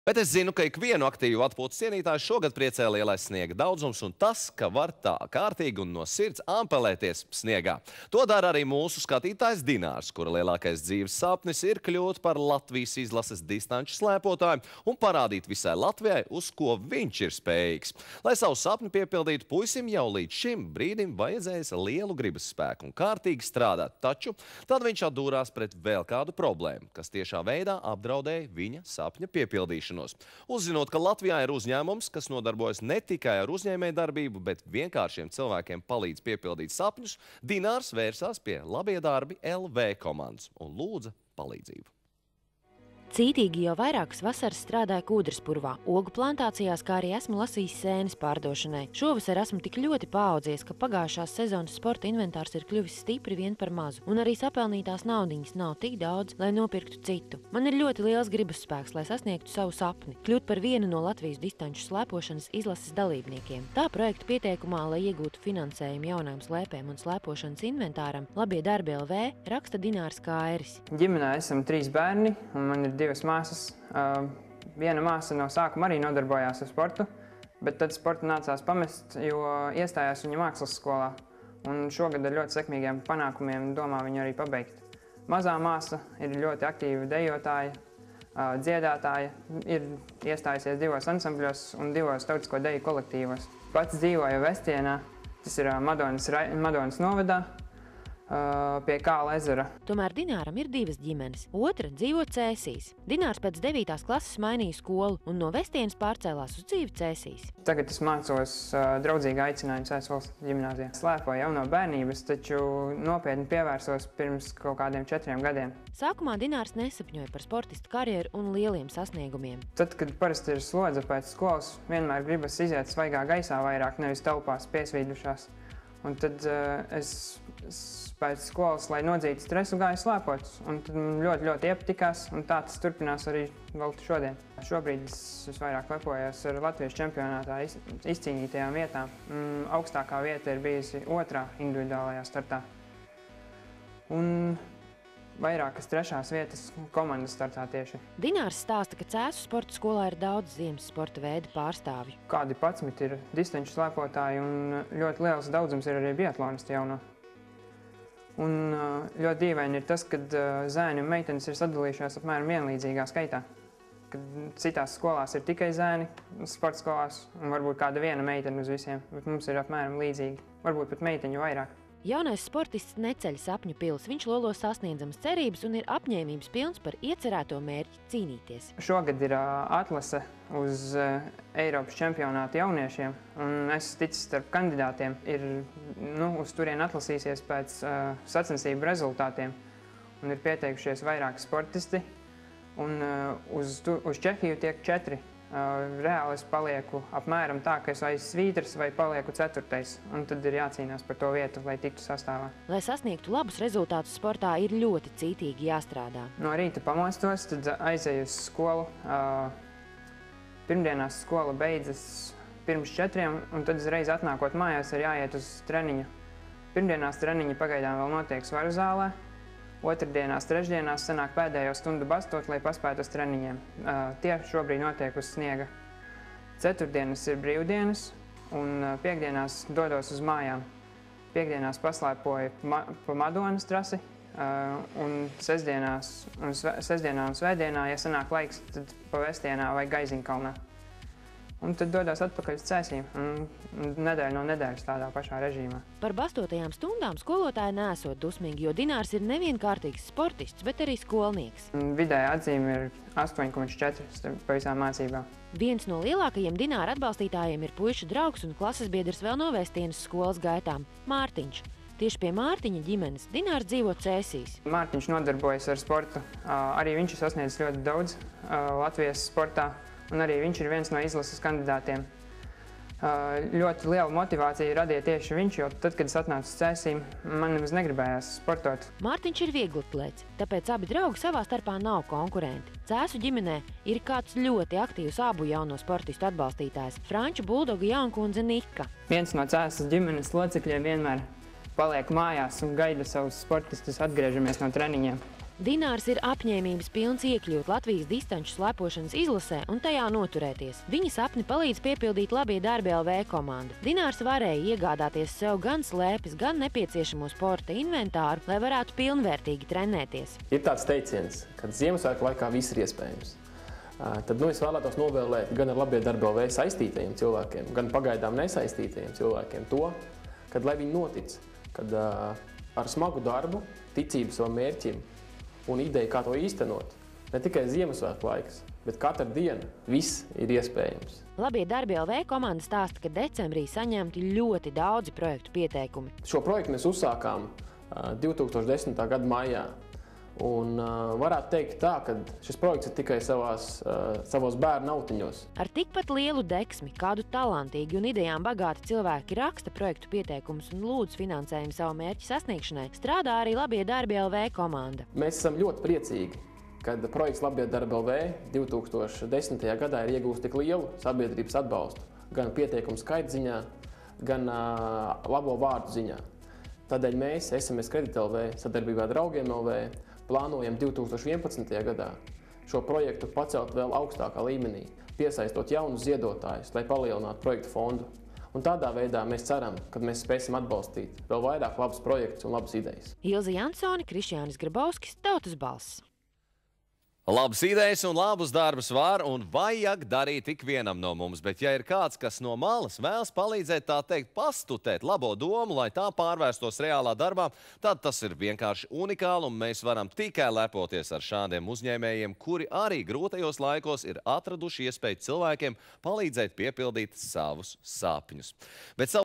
Bet es zinu, ka ikvienu aktīvu atpūtas cienītāju šogad priecē lielais sniega daudzums un tas, ka var tā kārtīgi un no sirds ampelēties sniegā. To dara arī mūsu skatītājs Dinārs, kura lielākais dzīves sapnis ir kļūt par Latvijas izlases distanču slēpotāju un parādīt visai Latvijai, uz ko viņš ir spējīgs. Lai savu sapni piepildītu, puisim jau līdz šim brīdim vajadzējis lielu gribas spēku un kārtīgi strādāt, taču tad viņš atdūrās pret vēl kādu problēmu, kas tiešā veidā apdraudēja viņa sapņa piepildīšanu. Uzzinot, ka Latvijā ir uzņēmums, kas nodarbojas ne tikai ar uzņēmējdarbību, bet vienkāršiem cilvēkiem palīdz piepildīt sapņus, Dinārs vērsās pie Labie darbi LV komandas un lūdza palīdzību. Cītīgi jau vairākas vasaras strādāja Kūdrespurvā, ogu plantācijās, kā arī esmu lasījis sēnes pārdošanai. Šovasar esmu tik ļoti paaudzies, ka pagājušās sezonas sporta inventārs ir kļuvis stipri vien par mazu, un arī sapelnītās naudiņas nav tik daudz, lai nopirktu citu. Man ir ļoti liels gribas spēks, lai sasniegtu savu sapni, kļūt par vienu no Latvijas distanču slēpošanas izlases dalībniekiem. Tā projekta pieteikumā, lai iegūtu finansējumu jaunām slēpēm un slēpošanas inventāram, Labie darbi LV raksta Dinārs Kairis. Ģimenē esam 3 bērni, un man ir 2 māsas. Viena māsa no sākuma arī nodarbojās ar sportu, bet tad sportu nācās pamest, jo iestājās viņa mākslas skolā. Un šogad ar ļoti sekmīgiem panākumiem domā viņu arī pabeigt. Mazā māsa ir ļoti aktīva dejotāja, dziedātāja, ir iestājusies 2 ansambļos un 2 tautisko deju kolektīvos. Pats dzīvoja Vestienā, tas ir Madonas novadā, pie Kāla ezera. Tomēr Dināram ir 2 ģimenes. Otra dzīvo Cēsīs. Dinārs pēc 9. klases mainīja skolu un no Vestienas pārcēlās uz dzīvi Cēsīs. Tagad es mācos draudzīga aicinājuma Cēsīs ģimnāzijā. Slēpoju jau no bērnības, taču nopietni pievērsos pirms kaut kādiem 4 gadiem. Sākumā Dinārs nesapņoja par sportistu karjeru un lieliem sasniegumiem. Tad, kad parasti ir slodze pēc skolas, vienmēr gribas iziet svaigā gaisā vairāk, nevis telpās piesvīdušās. Un tad es pēc skolas, lai nodzītu stresu, gāju slēpot. Un tad ļoti, ļoti iepatikās, un tā tas turpinās arī vēl šodien. Šobrīd es vairāk lepojos ar Latvijas čempionātā izcīnītajām vietām. Augstākā vieta ir bijusi 2. individuālajā startā. Un vairākas 3. vietas komandas startā tieši. Dinārs stāsta, ka Cēsu sporta skolā ir daudz ziemas sporta veidu pārstāvju. Kādi 11 ir distanču slēpotāji un ļoti liels daudzums ir arī biatlonisti jauno. Un ļoti dīvaini ir tas, kad zēni un meitenes ir sadalījušās apmēram vienlīdzīgā skaitā. Kad citās skolās ir tikai zēni sporta skolās un varbūt kāda viena meitene uz visiem, bet mums ir apmēram līdzīgi, varbūt pat meiteņu vairāk. Jaunais sportists neceļ sapņu pils, viņš lolo sasniedzamas cerības un ir apņēmības pilns par iecerēto mērķi cīnīties. Šogad ir atlase uz Eiropas čempionātu jauniešiem, un es ticu starp kandidātiem ir uz turien atlasīsies pēc sacensību rezultātiem, un ir pieteikušies vairāki sportisti, un uz Čehiju tiek 4. Reāli es palieku apmēram tā, ka es aiz svītras vai palieku 4. un tad ir jācīnās par to vietu, lai tiktu sastāvā. Lai sasniegtu labus rezultātus sportā, ir ļoti cītīgi jāstrādā. No rīta pamostos, tad aizēju uz skolu. Pirmdienās skola beidzas pirms 4, un tad uzreiz atnākot mājās ir jāiet uz treniņu. Pirmdienās treniņi pagaidām vēl notiek svaru zālē. Otrdienās, trešdienās sanāk pēdējo stundu bastot, lai paspētu uz treniņiem. Tie šobrīd notiek uz sniega. Ceturtdienas ir brīvdienas, un piekdienās dodos uz mājām. Piekdienās paslēpoju pa Madonas trasi, un sestdienā un svētdienā, ja sanāk laiks, tad pa Vestienā vai Gaiziņkalnā. Un tad dodas atpakaļ uz Cēsīm, un nedēļa no nedēļas tādā pašā režīmā. Par bastotajām stundām skolotāji nesot dusmīgi, jo Dinārs ir nevienkārtīgs sportists, bet arī skolnieks. Vidēja atzīme ir 8,4 pa visām mācībām. Viens no lielākajiem Dināra atbalstītājiem ir puišu draugs un klases biedrs vēl no Vestienas skolas gaitām – Mārtiņš. Tieši pie Mārtiņa ģimenes Dinārs dzīvo Cēsīs. Mārtiņš nodarbojas ar sportu. Arī viņš ir sasniedzis ļoti daudz Latvijas sportā. Un arī viņš ir viens no izlases kandidātiem. Ļoti liela motivācija radīja tieši viņš, jo tad, kad es atnācu uz Cēsīm, man nemaz negribējās sportot. Mārtiņš ir vieglatlēts, tāpēc abi draugi savā starpā nav konkurenti. Cēsu ģimenē ir kāds ļoti aktīvs abu jauno sportistu atbalstītājs – franču buldogu jaunkundze Nika. Viens no Cēsas ģimenes locekļiem vienmēr paliek mājās un gaida savus sportistus, atgriežamies no treniņiem. Dinārs ir apņēmības pilns iekļūt Latvijas distanču slēpošanas izlasē un tajā noturēties. Viņa sapni palīdz piepildīt Labie darbi LV komanda. Dinārs varēja iegādāties sev gan slēpes, gan nepieciešamo sporta inventāru, lai varētu pilnvērtīgi trenēties. Ir tāds teiciens, ka Ziemassvētku laikā viss ir iespējams. Tad es vēlētos novēlēt gan ar Labie darbi LV saistītajiem cilvēkiem, gan pagaidām nesaistītajiem cilvēkiem to, kad lai viņi notic, kad ar smagu darbu, ticību savam mērķim un ideju, kā to īstenot, ne tikai Ziemassvētku laiks, bet katru dienu viss ir iespējams. Labie darbi LV komanda stāsta, ka decembrī saņemti ļoti daudzi projektu pieteikumi. Šo projektu mēs uzsākām 2010. gada maijā. Un varētu teikt tā, ka šis projekts ir tikai savos bērnu autiņos. Ar tikpat lielu deksmi, kādu talantīgi un idejām bagāti cilvēki raksta projektu pieteikumus un lūdz finansējumu savu mērķu sasniegšanai, strādā arī Labie darbi LV komanda. Mēs esam ļoti priecīgi, kad projekts Labie darbi LV 2010. gadā ir iegūst tik lielu sabiedrības atbalstu, gan pieteikumu skaita ziņā, gan labo vārdu ziņā. Tādēļ mēs, SMS Kredit LV, sadarbībā ar Draugiem LV, plānojam 2011. gadā šo projektu pacelt vēl augstākā līmenī, piesaistot jaunus ziedotājus, lai palielinātu projektu fondu. Un tādā veidā mēs ceram, ka mēs spēsim atbalstīt vēl vairāk labus projektus un labas idejas. Ilze Jansone, Krišjānis Grabovskis, Tautas balss. Labas idejas un labus darbus var un vajag darīt ik vienam no mums, bet ja ir kāds, kas no malas vēlas palīdzēt, tā teikt, pastutēt labo domu, lai tā pārvērstos reālā darbā, tad tas ir vienkārši unikāli un mēs varam tikai lepoties ar šādiem uzņēmējiem, kuri arī grūtajos laikos ir atraduši iespēju cilvēkiem palīdzēt piepildīt savus sapņus. Bet